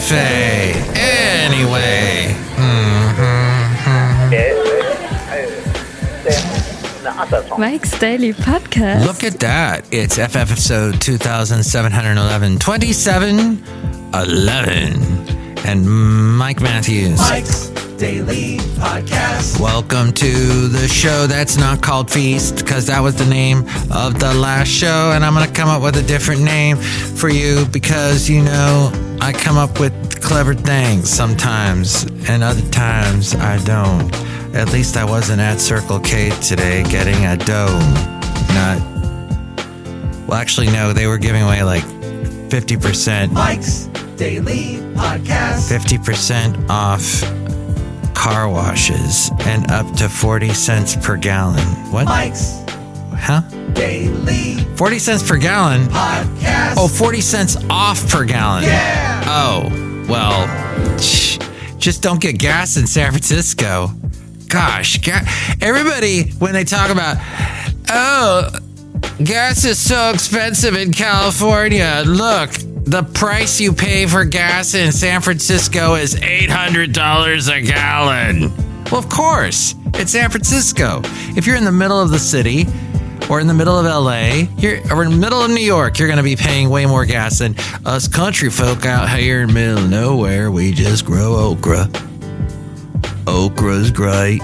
Café Anyway. Mike's Daily Podcast. Look at that. It's FF episode 2711. 2711. And Mike Matthews. Mike's Daily Podcast. Welcome to the show that's not called Feast, because that was the name of the last show, and I'm going to come up with a different name for you because, you know, I come up with clever things sometimes, and other times I don't. At least I wasn't at Circle K today getting a dough nut. Well, actually, no, they were giving away like 50%. Mike's Daily Podcast. 50% off car washes and up to 40 cents per gallon. What? Mike's Daily 40 cents per gallon? Podcast. Oh, 40 cents off per gallon. Yeah. Oh, well, just don't get gas in San Francisco. Gosh, everybody, when they talk about, oh, gas is so expensive in California. Look, the price you pay for gas in San Francisco is $800 a gallon. Well, of course, it's San Francisco. If you're in the middle of the city or in the middle of LA, or in the middle of New York, you're going to be paying way more gas than us country folk out here in the middle of nowhere. We just grow okra. Okra's great.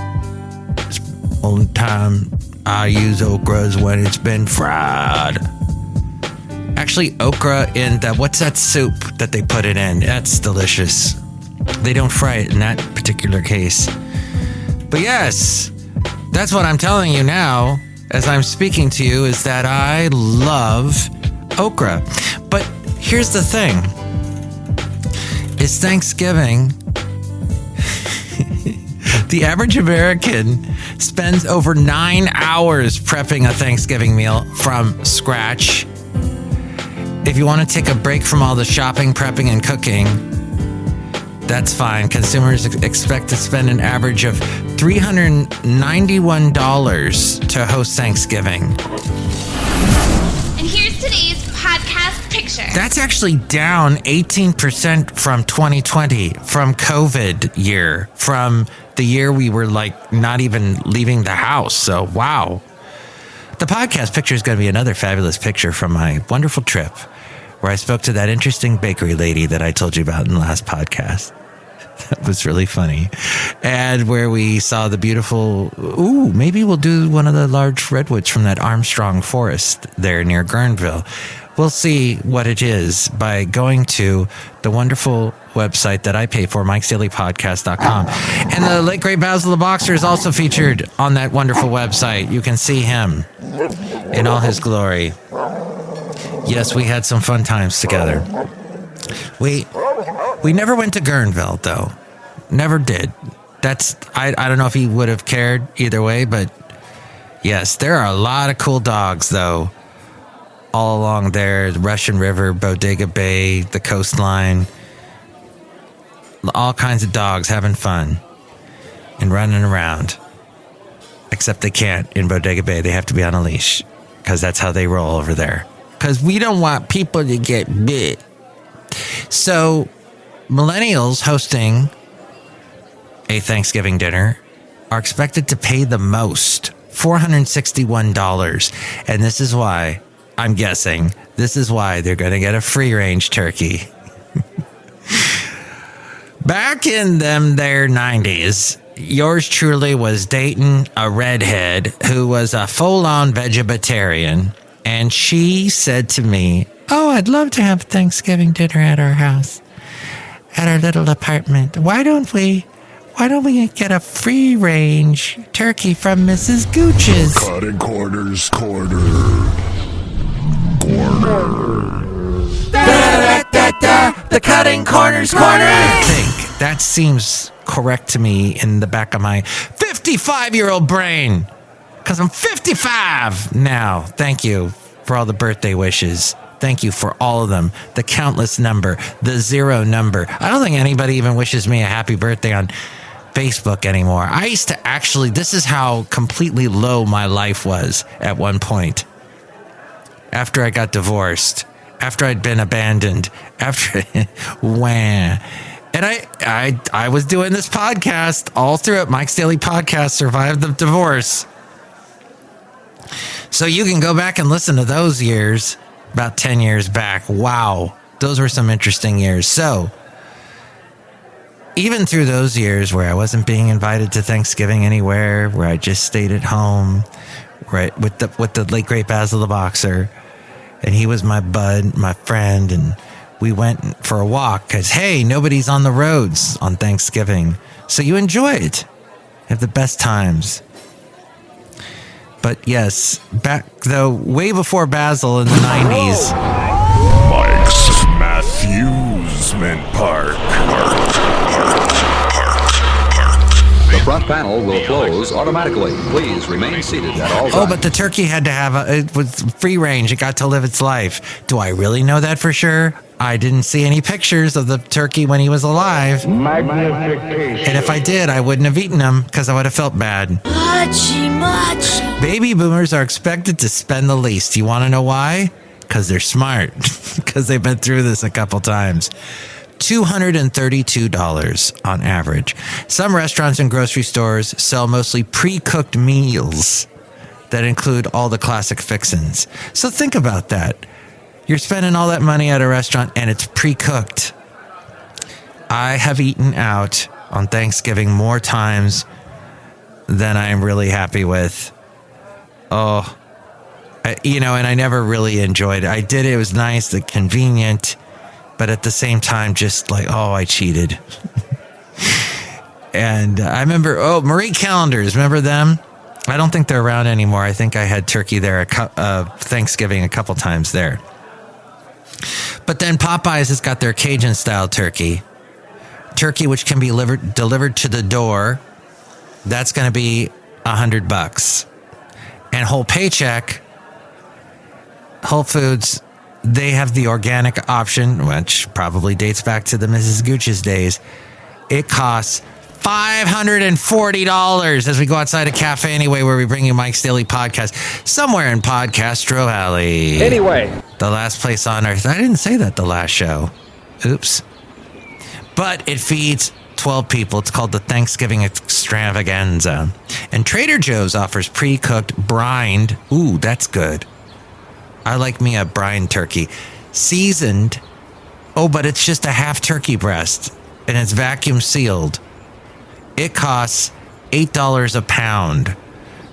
Only time I use okra is when it's been fried. Actually, okra in what's that soup that they put it in? That's delicious. They don't fry it in that particular case. But yes, that's what I'm telling you now as I'm speaking to you, is that I love okra. But here's the thing. It's Thanksgiving. The average American spends over 9 hours prepping a Thanksgiving meal from scratch. If you want to take a break from all the shopping, prepping, and cooking, that's fine. Consumers expect to spend an average of $391 to host Thanksgiving. And here's today's podcast picture. That's actually down 18% from 2020, from COVID year, from the year we were like not even leaving the house. So, wow. The podcast picture is going to be another fabulous picture from my wonderful trip where I spoke to that interesting bakery lady that I told you about in the last podcast. That was really funny. And where we saw the beautiful, maybe we'll do one of the large redwoods from that Armstrong forest there near Guerneville. We'll see what it is by going to the wonderful website that I pay for, MikesDailyPodcast.com. And the late great Basil the Boxer is also featured on that wonderful website. You can see him in all his glory. Yes, we had some fun times together. We never went to Guerneville, though. Never did. I don't know if he would have cared either way, but yes, there are a lot of cool dogs, though, all along there. The Russian River, Bodega Bay, the coastline. All kinds of dogs having fun and running around. Except they can't in Bodega Bay. They have to be on a leash because that's how they roll over there. Because we don't want people to get bit. So, millennials hosting a Thanksgiving dinner are expected to pay the most, $461. And this is why, I'm guessing, this is why they're going to get a free-range turkey. Back in their 90s, yours truly was dating a redhead who was a full-on vegetarian. And she said to me, "Oh, I'd love to have Thanksgiving dinner at our house, at our little apartment. Why don't we get a free-range turkey from Mrs. Gooch's?" Cutting corners, corner. The cutting corners, corner. I think that seems correct to me in the back of my 55-year-old brain. Because I'm 55 now. Thank you for all the birthday wishes. Thank you for all of them. The countless number, the zero number. I don't think anybody even wishes me a happy birthday on Facebook anymore. I used to actually, this is how completely low my life was at one point. After I got divorced after I'd been abandoned, after wham. And I was doing this podcast all through it. Mike's Daily Podcast, Survived the Divorce. So you can go back and listen to those years, about 10 years back. Wow. Those were some interesting years. So even through those years where I wasn't being invited to Thanksgiving anywhere, where I just stayed at home, right, with the late great Basil the Boxer, and he was my bud, my friend, and we went for a walk because, hey, nobody's on the roads on Thanksgiving. So you enjoy it. Have the best times. But yes, back though, way before Basil in the 90s. Mike's Matthewsman Park. The front panel will close automatically. Please remain seated at all times. Oh, but the turkey had to have it was free range. It got to live its life. Do I really know that for sure? I didn't see any pictures of the turkey when he was alive. And if I did, I wouldn't have eaten him because I would have felt bad. Baby boomers are expected to spend the least. You want to know why? Because they're smart. Because they've been through this a couple times. $232 on average. Some restaurants and grocery stores sell mostly pre-cooked meals that include all the classic fixins. So think about that. You're spending all that money at a restaurant and it's pre-cooked. I have eaten out on Thanksgiving more times than I'm really happy with. Oh, and I never really enjoyed it. I did it. It was nice, convenient. But at the same time, just like, I cheated. And I remember, Marie Callender's, remember them? I don't think they're around anymore. I think I had turkey there, Thanksgiving a couple times there. But then Popeyes has got their Cajun-style turkey. Turkey which can be delivered to the door. That's going to be $100. And Whole Paycheck, Whole Foods, they have the organic option, which probably dates back to the Mrs. Gooch's days. It costs $540 as we go outside of Café Anyway, where we bring you Mike's Daily Podcast, somewhere in Podcastro Alley. Anyway. The last place on earth. I didn't say that the last show. Oops. But it feeds 12 people. It's called the Thanksgiving Extravaganza. And Trader Joe's offers pre-cooked brined. Ooh, that's good. I like me a brine turkey. Seasoned. Oh, but it's just a half turkey breast. And it's vacuum sealed. It costs $8 a pound.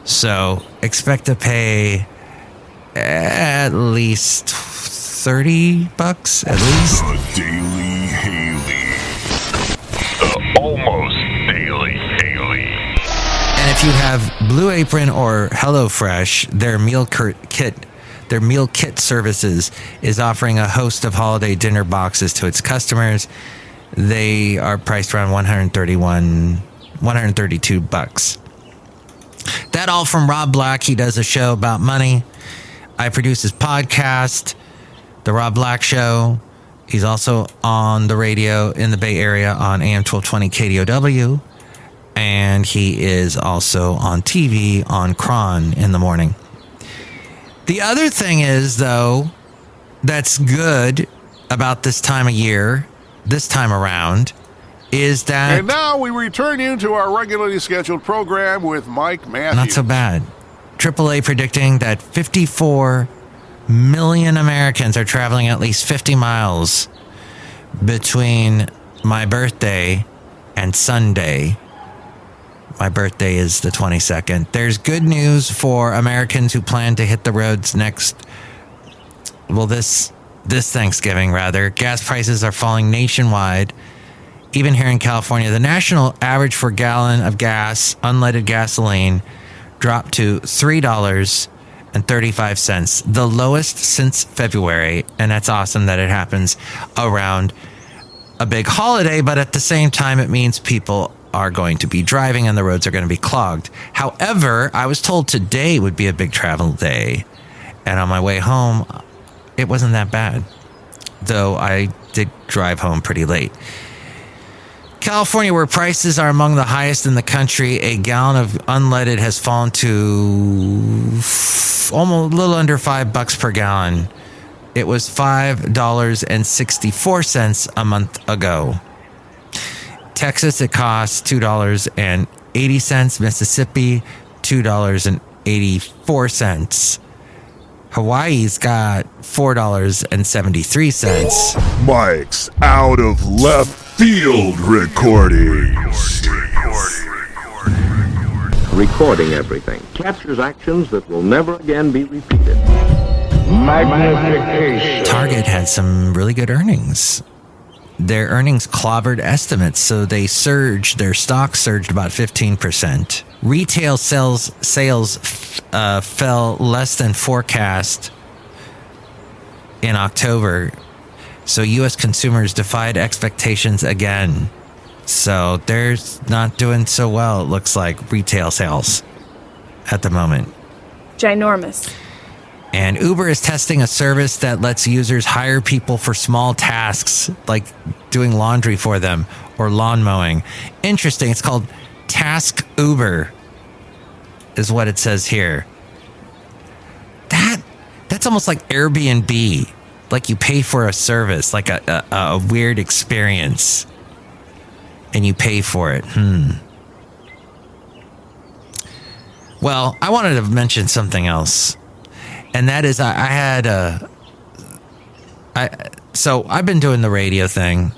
So expect to pay at least $30 at least. The Daily Haley. The almost Daily Haley. And if you have Blue Apron or HelloFresh, their meal kit services is offering a host of holiday dinner boxes to its customers. They are priced around $132. That all from Rob Black. He does a show about money. I produce his podcast, The Rob Black Show. He's also on the radio in the Bay Area on AM 1220 KDOW. And he is also on TV on Kron in the morning. The other thing is, though, that's good about this time of year, this time around, is that... And now we return you to our regularly scheduled program with Mike Matthews. Not so bad. AAA predicting that 54 million Americans are traveling at least 50 miles between my birthday and Sunday. My birthday is the 22nd. There's good news for Americans who plan to hit the roads this Thanksgiving, rather. Gas prices are falling nationwide. Even here in California, the national average for a gallon of gas, unleaded gasoline, dropped to $3.35, the lowest since February. And that's awesome that it happens around a big holiday, but at the same time, it means people are going to be driving and the roads are going to be clogged. However, I was told today would be a big travel day. And on my way home, it wasn't that bad, though I did drive home pretty late. California, where prices are among the highest in the country, a gallon of unleaded has fallen to almost a little under $5 per gallon. It was $5.64 a month ago. Texas, it costs $2.80. Mississippi, $2.84. Hawaii's got $4.73. Mike's out of left field recordings. Recording everything captures actions that will never again be repeated. Magnification. Target had some really good earnings. Their earnings clobbered estimates, so their stock surged about 15%. Retail sales fell less than forecast in October, so U.S. consumers defied expectations again. So they're not doing so well, it looks like, retail sales at the moment. Ginormous. And Uber is testing a service that lets users hire people for small tasks, like doing laundry for them or lawn mowing. Interesting. It's called Task Uber, is what it says here. That's almost like Airbnb. Like you pay for a service, like a weird experience, and you pay for it. Well, I wanted to mention something else. And that is, so I've been doing the radio thing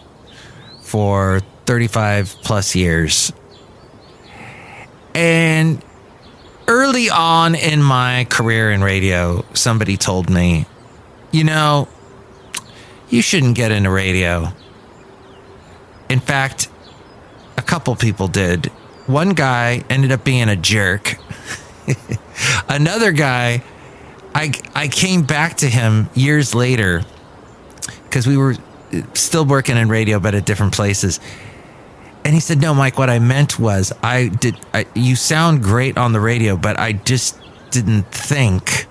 for 35 plus years. And early on in my career in radio, somebody told me, you shouldn't get into radio. In fact, a couple people did. One guy ended up being a jerk. Another guy, I came back to him years later because we were still working in radio, but at different places. And he said, no, Mike, what I meant was you sound great on the radio, but I just didn't think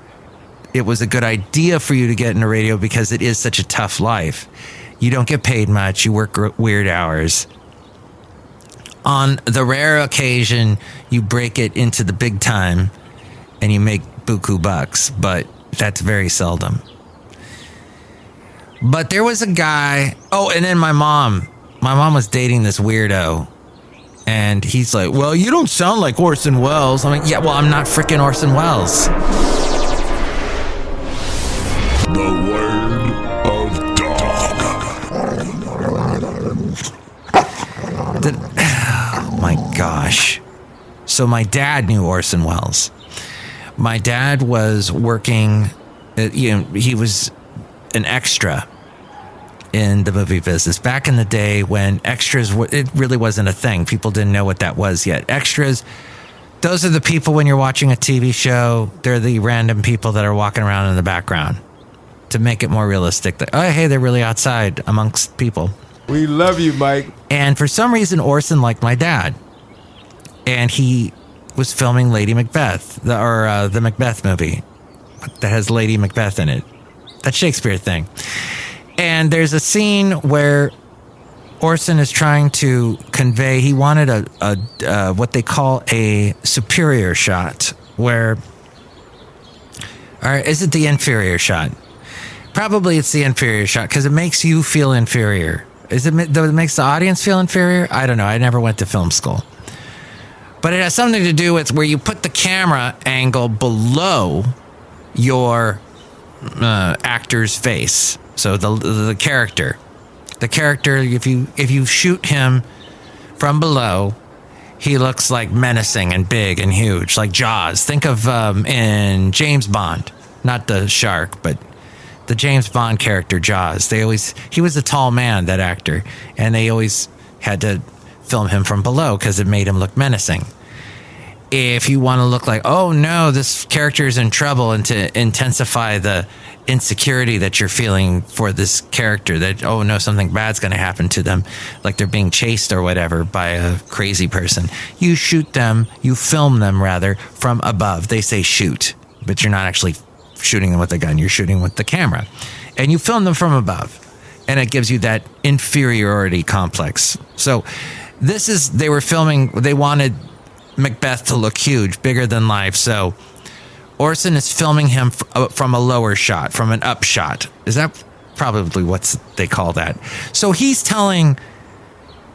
it was a good idea for you to get into radio because it is such a tough life. You don't get paid much. You work weird hours. On the rare occasion, you break it into the big time and you make buku bucks, but that's very seldom. But there was a guy. Oh, and then my mom was dating this weirdo, and he's like, well, you don't sound like Orson Welles. I'm like, yeah, well, I'm not freaking Orson Welles. The word of dog. Oh my gosh. So my dad knew Orson Welles. My dad was working, he was an extra in the movie business. Back in the day when extras, it really wasn't a thing. People didn't know what that was yet. Extras, those are the people when you're watching a TV show, they're the random people that are walking around in the background to make it more realistic. That, oh, hey, they're really outside amongst people. We love you, Mike. And for some reason, Orson liked my dad. And he was filming Lady Macbeth, the Macbeth movie that has Lady Macbeth in it. That Shakespeare thing. And there's a scene where Orson is trying to convey, he wanted a what they call a superior shot, where, or is it the inferior shot? Probably it's the inferior shot because it makes you feel inferior. Is it that it makes the audience feel inferior? I don't know. I never went to film school. But it has something to do with where you put the camera angle below your actor's face. So the character, if you shoot him from below, he looks like menacing and big and huge, like Jaws. Think of in James Bond, not the shark, but the James Bond character Jaws. He was a tall man, that actor, and they always had to film him from below because it made him look menacing. If you want to look like, oh no, this character is in trouble, and to intensify the insecurity that you're feeling for this character, that, oh no, something bad's going to happen to them, like they're being chased or whatever by a crazy person, you film them rather, from above. They say shoot, but you're not actually shooting them with a gun, you're shooting with the camera. And you film them from above. And it gives you that inferiority complex. So they wanted Macbeth to look huge, bigger than life. So Orson is filming him from a lower shot, from an up shot. Is that probably what they call that? So he's telling,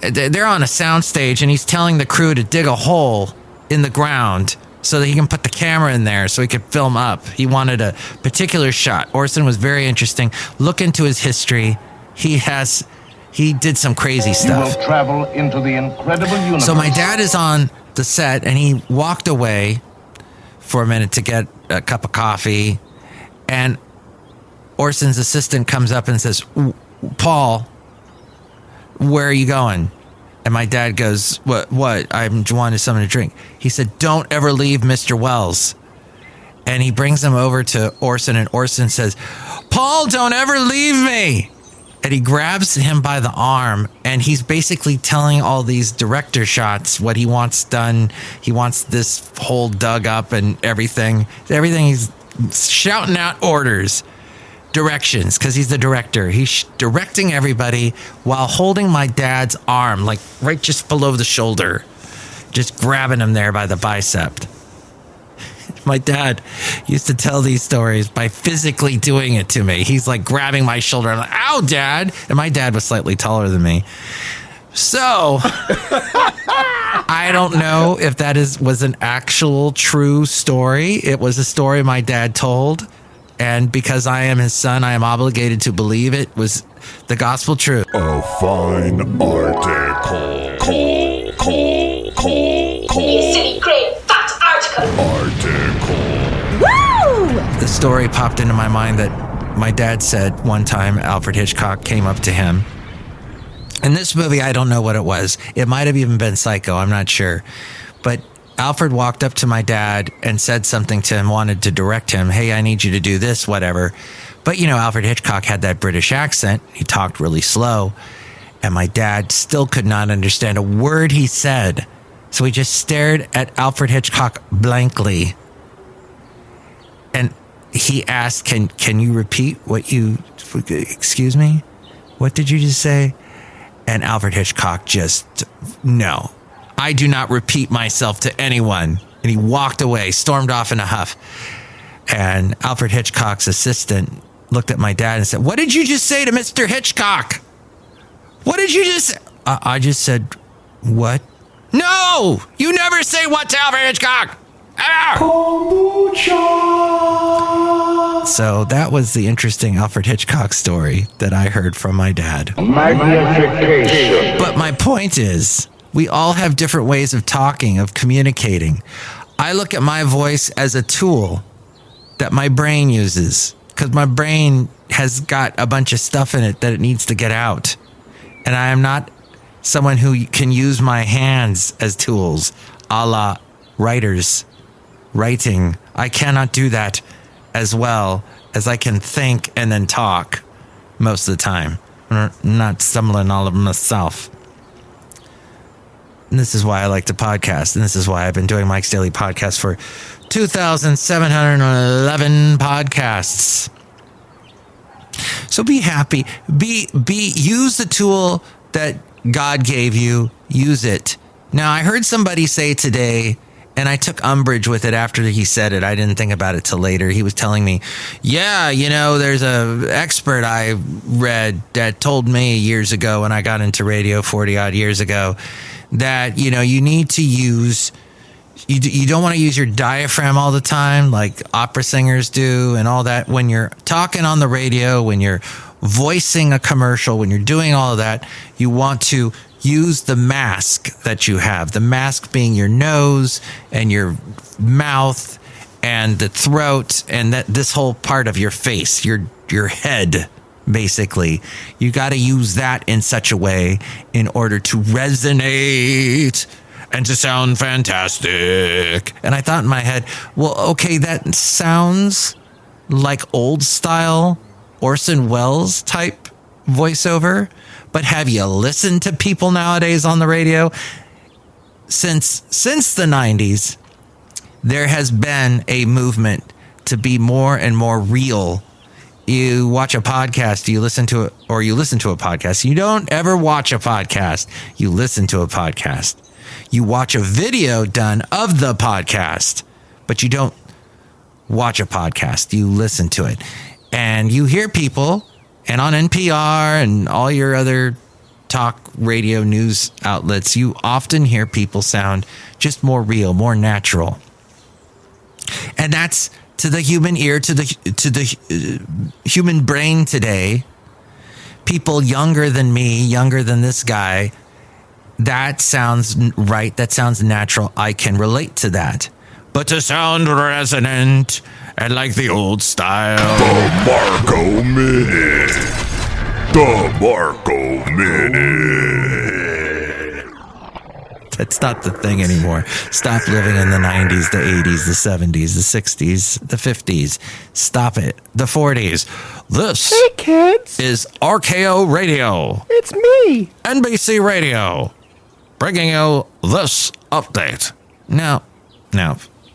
they're on a soundstage, and he's telling the crew to dig a hole in the ground so that he can put the camera in there so he could film up. He wanted a particular shot. Orson was very interesting. Look into his history. He did some crazy stuff. You will travel into the incredible universe. So my dad is on the set, and he walked away for a minute to get a cup of coffee, and Orson's assistant comes up and says, Paul, where are you going? And my dad goes, what? I'm wanting something to drink. He said, don't ever leave Mr. Wells. And he brings him over to Orson, and Orson says, Paul, don't ever leave me. And he grabs him by the arm, and he's basically telling all these director shots what he wants done. He wants this hole dug up and everything. He's shouting out orders, directions, because he's the director. He's directing everybody while holding my dad's arm, like right just below the shoulder, just grabbing him there by the bicep. My dad used to tell these stories by physically doing it to me. He's like grabbing my shoulder. I'm like, ow, Dad. And my dad was slightly taller than me. So I don't know if that was an actual true story. It was a story my dad told. And because I am his son, I am obligated to believe it was the gospel truth. A fine article. You silly, great, fat article. Woo! The story popped into my mind that my dad said one time Alfred Hitchcock came up to him. In this movie, I don't know what it was. It might have even been Psycho. I'm not sure. But Alfred walked up to my dad and said something to him, wanted to direct him. Hey, I need you to do this, whatever. But, you know, Alfred Hitchcock had that British accent. He talked really slow. And my dad still could not understand a word he said. So he just stared at Alfred Hitchcock blankly. And he asked, can you repeat what excuse me? What did you just say? And Alfred Hitchcock no, I do not repeat myself to anyone. And he walked away, stormed off in a huff. And Alfred Hitchcock's assistant looked at my dad and said, what did you just say to Mr. Hitchcock? What did you just say? I just said, what? No, you never say what to Alfred Hitchcock. So that was the interesting Alfred Hitchcock story that I heard from my dad. Magnification. But my point is, we all have different ways of talking, of communicating. I look at my voice as a tool that my brain uses, because my brain has got a bunch of stuff in it that it needs to get out. And I am not someone who can use my hands as tools, a la writers. Writing, I cannot do that as well as I can think and then talk most of the time. I'm not stumbling all of myself. And this is why I like to podcast. And this is why I've been doing Mike's Daily Podcast for 2,711 podcasts. So be happy. Use the tool that God gave you. Use it. Now, I heard somebody say today, and I took umbrage with it after he said it. I didn't think about it till later. He was telling me, yeah, you know, there's a expert I read that told me years ago when I got into radio 40 odd years ago that, you know, you need to use, you don't want to use your diaphragm all the time like opera singers do and all that. When you're talking on the radio, when you're voicing a commercial, when you're doing all of that, you want to use the mask that you have, the mask being your nose and your mouth and the throat and this whole part of your face, your head, basically. You got to use that in such a way in order to resonate and to sound fantastic. And I thought in my head, well, okay, that sounds like old style Orson Welles type voiceover. But have you listened to people nowadays on the radio? Since the 90s, there has been a movement to be more and more real. You watch a podcast, you listen to it, or you listen to a podcast. You don't ever watch a podcast. You listen to a podcast. You watch a video done of the podcast, but you don't watch a podcast. You listen to it. And you hear people, and on NPR and all your other talk radio news outlets, you often hear people sound just more real, more natural. And that's to the human ear, to the human brain today. People younger than me, younger than this guy, that sounds right. That sounds natural. I can relate to that. But to sound resonant and like the old style. The Marco Minute. The Marco Minute. That's not the thing anymore. Stop living in the 90s, the 80s, the 70s, the 60s, the 50s. Stop it. The 40s. This hey kids, is RKO Radio. It's me. NBC Radio. Bringing you this update. Now.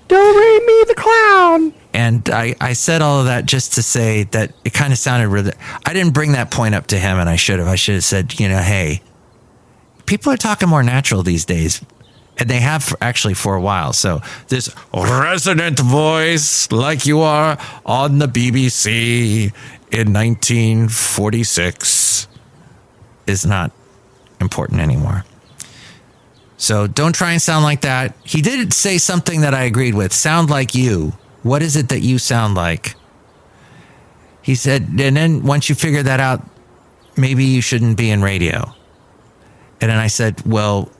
Don't read me the clown. And I said all of that just to say that it kind of sounded really... I didn't bring that point up to him, and I should have. I should have said, hey, people are talking more natural these days. And they have actually for a while. So this resonant voice like you are on the BBC in 1946 is not important anymore. So don't try and sound like that. He did say something that I agreed with. Sound like you. What is it that you sound like? He said, and then once you figure that out, maybe you shouldn't be in radio. And then I said, well,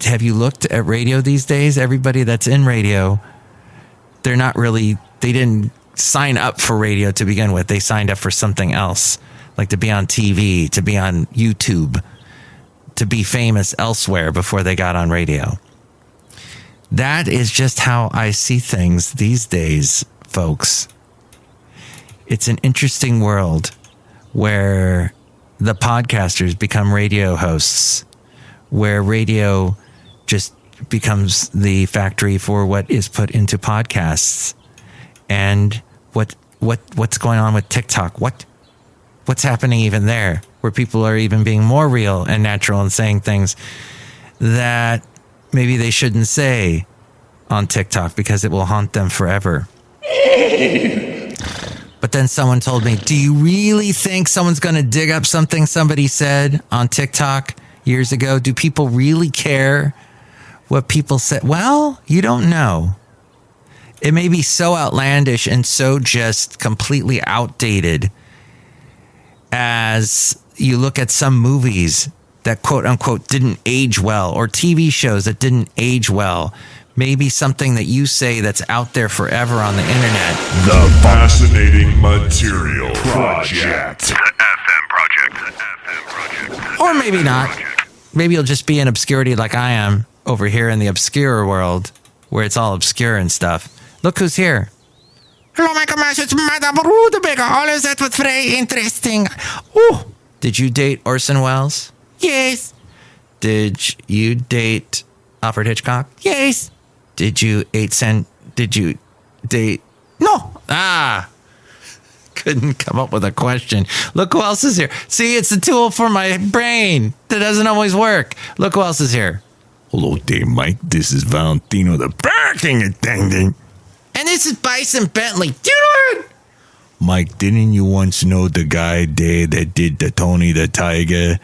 have you looked at radio these days? Everybody that's in radio, they didn't sign up for radio to begin with. They signed up for something else, like to be on TV, to be on YouTube, to be famous elsewhere before they got on radio. That is just how I see things these days, folks. It's an interesting world where the podcasters become radio hosts, where radio just becomes the factory for what is put into podcasts. And what's going on with TikTok? What's happening even there, where people are even being more real and natural and saying things that maybe they shouldn't say on TikTok because it will haunt them forever. But then someone told me, do you really think someone's going to dig up something somebody said on TikTok years ago? Do people really care what people said? Well, you don't know. It may be so outlandish and so just completely outdated as you look at some movies that quote unquote didn't age well, or TV shows that didn't age well. Maybe something that you say that's out there forever on the internet. The Fascinating Material Project. The FM Project. Or maybe not. Maybe you'll just be in obscurity like I am over here in the obscure world where it's all obscure and stuff. Look who's here. Hello, my commercial. It's Madame Rootabega. All of that was very interesting. Oh, did you date Orson Welles? Yes. Did you date Alfred Hitchcock? Yes. Did you date? No. Couldn't come up with a question. Look who else is here. See, it's a tool for my brain that doesn't always work. Look who else is here. Hello there, Mike. This is Valentino, the parking attendant. And this is Bison Bentley. Do you know it? Mike, didn't you once know the guy there that did the Tony the Tiger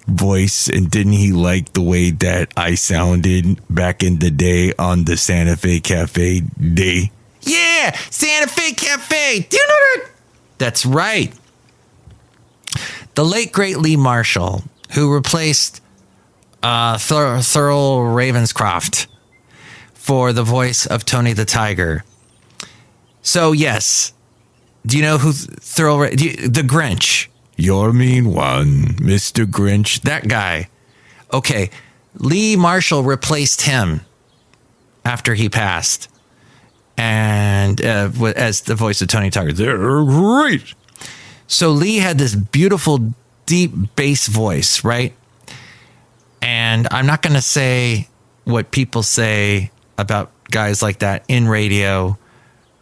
voice? And didn't he like the way that I sounded back in the day on the Santa Fe Cafe day? Yeah, Santa Fe Cafe. Do you know that? That's right. The late, great Lee Marshall, who replaced Thurl Ravenscroft for the voice of Tony the Tiger. So, yes. Do you know who the Grinch? Your mean one, Mr. Grinch. That guy. Okay. Lee Marshall replaced him after he passed. And as the voice of Tony Tiger. They're great. So Lee had this beautiful, deep bass voice, right? And I'm not going to say what people say about guys like that in radio.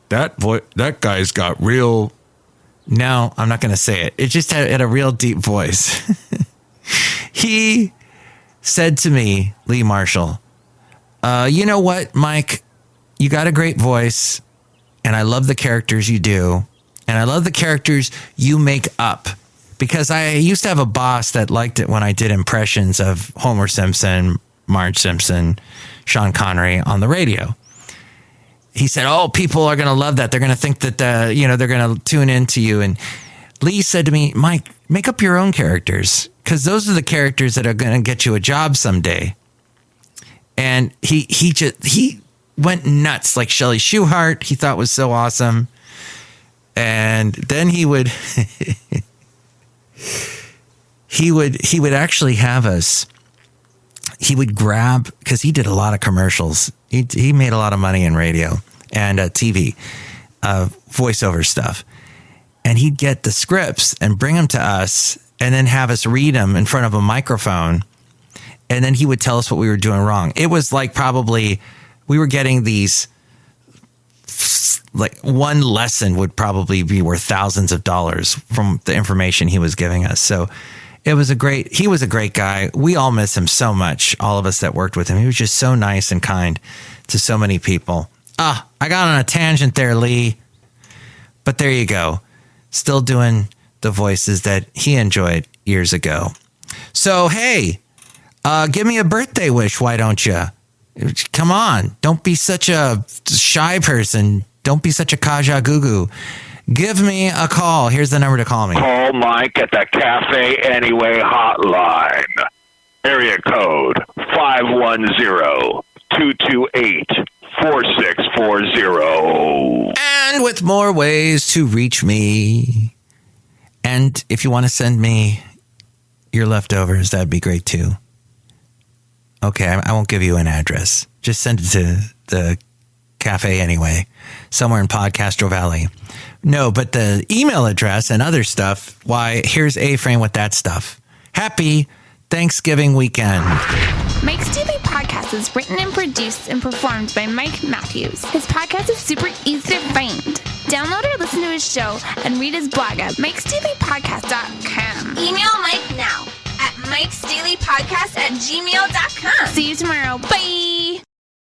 That guy's got real... No, I'm not going to say it. It just had a real deep voice. He said to me, Lee Marshall, you know what, Mike? You got a great voice. And I love the characters you do. And I love the characters you make up. Because I used to have a boss that liked it when I did impressions of Homer Simpson, Marge Simpson, Sean Connery on the radio. He said, oh, people are going to love that. They're going to think that, they're going to tune into you. And Lee said to me, Mike, make up your own characters because those are the characters that are going to get you a job someday. And he went nuts like Chely Shoehart. He thought was so awesome. And then he would actually have us. He would grab, because he did a lot of commercials. He made a lot of money in radio and TV, voiceover stuff. And he'd get the scripts and bring them to us and then have us read them in front of a microphone. And then he would tell us what we were doing wrong. It was like probably we were getting these, like one lesson would probably be worth thousands of dollars from the information he was giving us. So he was a great guy. We all miss him so much. All of us that worked with him. He was just so nice and kind to so many people. I got on a tangent there, Lee. But there you go. Still doing the voices that he enjoyed years ago. So, hey, give me a birthday wish. Why don't you? Come on. Don't be such a shy person. Don't be such a kaja gugu. Give me a call. Here's the number to call me. Call Mike at the Café Anyway hotline. Area code 510-228-4640. And with more ways to reach me. And if you want to send me your leftovers, that'd be great too. Okay, I won't give you an address. Just send it to the Café Anyway, somewhere in Podcastro Valley. No, but the email address and other stuff, why, here's A-Frame with that stuff. Happy Thanksgiving weekend. Mike's Daily Podcast is written and produced and performed by Mike Matthews. His podcast is super easy to find. Download or listen to his show and read his blog at MikesDailyPodcast.com. Email Mike now at MikesDailyPodcast@gmail.com. See you tomorrow. Bye.